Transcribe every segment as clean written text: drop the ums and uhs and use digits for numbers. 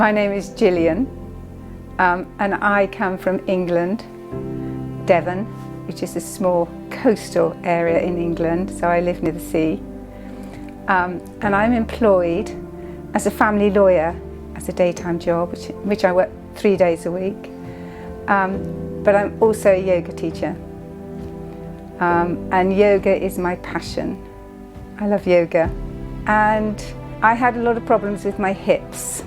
My name is Jillian, and I come from England, Devon, which is a small coastal area in England, so I live near the sea. And I'm employed as a family lawyer, as a daytime job, which I work 3 days a week. But I'm also a yoga teacher. And yoga is my passion. I love yoga. And I had a lot of problems with my hips.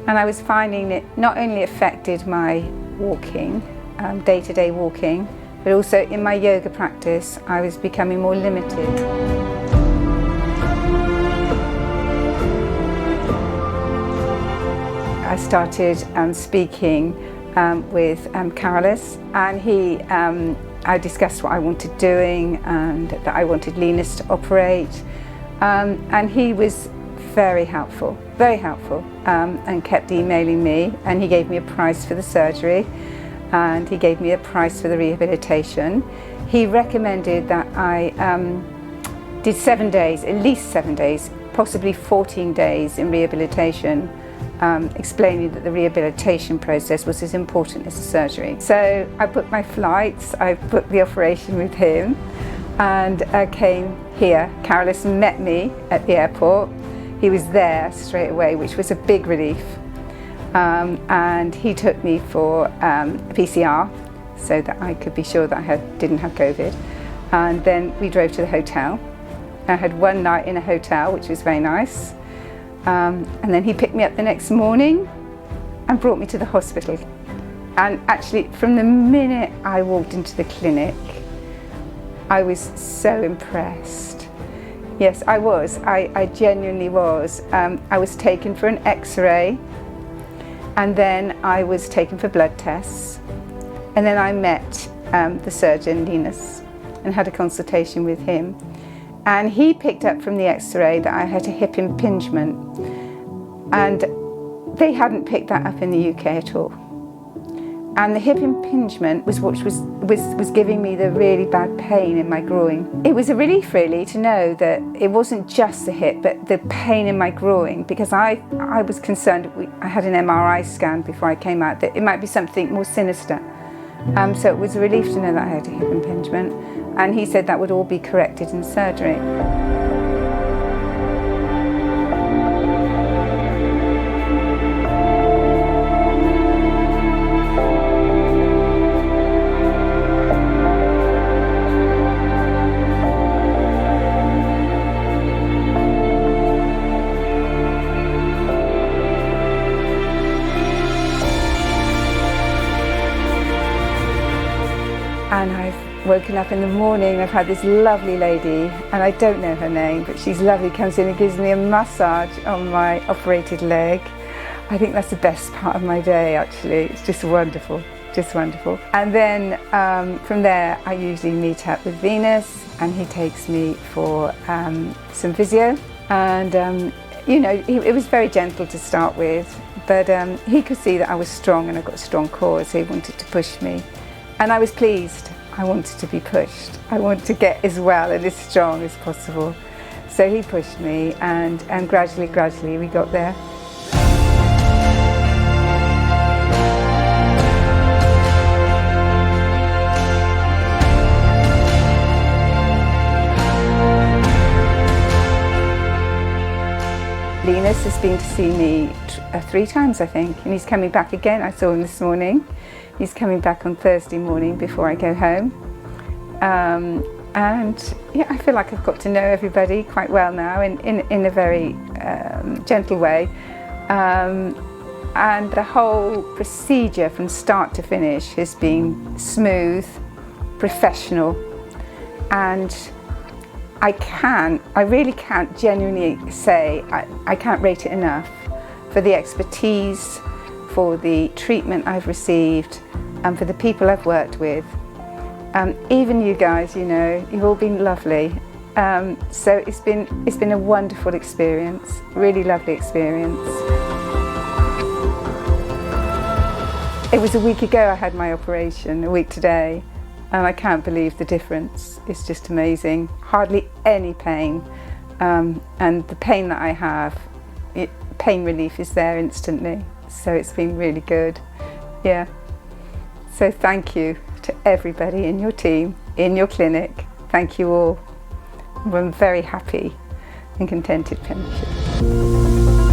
And I was finding it not only affected my walking, day-to-day walking, but also in my yoga practice, I was becoming more limited. I started speaking with Karolis, and I discussed what I wanted doing and that I wanted Linas to operate, and he was very helpful, and kept emailing me, and he gave me a price for the surgery and he gave me a price for the rehabilitation. He recommended that I did 7 days, at least 7 days, possibly 14 days in rehabilitation, explaining that the rehabilitation process was as important as the surgery. So I booked my flights, I booked the operation with him, and I came here. Karolis met me at the airport. He was there straight away, which was a big relief. And he took me for a PCR so that I could be sure that I didn't have COVID. And then we drove to the hotel. I had one night in a hotel, which was very nice. And then he picked me up the next morning and brought me to the hospital. And actually, from the minute I walked into the clinic, I was so impressed. Yes, I was. I genuinely was. I was taken for an X-ray, and then I was taken for blood tests, and then I met the surgeon, Linas, and had a consultation with him. And he picked up from the X-ray that I had a hip impingement, and they hadn't picked that up in the UK at all. And the hip impingement was what was giving me the really bad pain in my groin. It was a relief really to know that it wasn't just the hip, but the pain in my groin, because I was concerned, I had an MRI scan before I came out, that it might be something more sinister. So it was a relief to know that I had a hip impingement, and he said that would all be corrected in surgery. And I've woken up in the morning, I've had this lovely lady, and I don't know her name, but she's lovely, comes in and gives me a massage on my operated leg. I think that's the best part of my day, actually. It's just wonderful, just wonderful. And then from there, I usually meet up with Vainius, and he takes me for some physio. And you know, it was very gentle to start with, but he could see that I was strong and I got a strong core, so he wanted to push me. And I was pleased. I wanted to be pushed. I wanted to get as well and as strong as possible. So he pushed me, and gradually we got there. Linas has been to see me 3 times, I think, and he's coming back again. I saw him this morning. He's coming back on Thursday morning before I go home. And yeah, I feel like I've got to know everybody quite well now in a very gentle way. And the whole procedure from start to finish has been smooth, professional, and I really can't genuinely say, I can't rate it enough for the expertise, for the treatment I've received, and for the people I've worked with. Even you guys, you know, you've all been lovely. So it's been a wonderful experience, really lovely experience. It was a week ago I had my operation, a week today, and I can't believe the difference. It's just amazing. Hardly any pain, and the pain that I have, pain relief is there instantly. So it's been really good. Yeah. So thank you to everybody in your team, in your clinic. Thank you all. I'm very happy and contented clinician.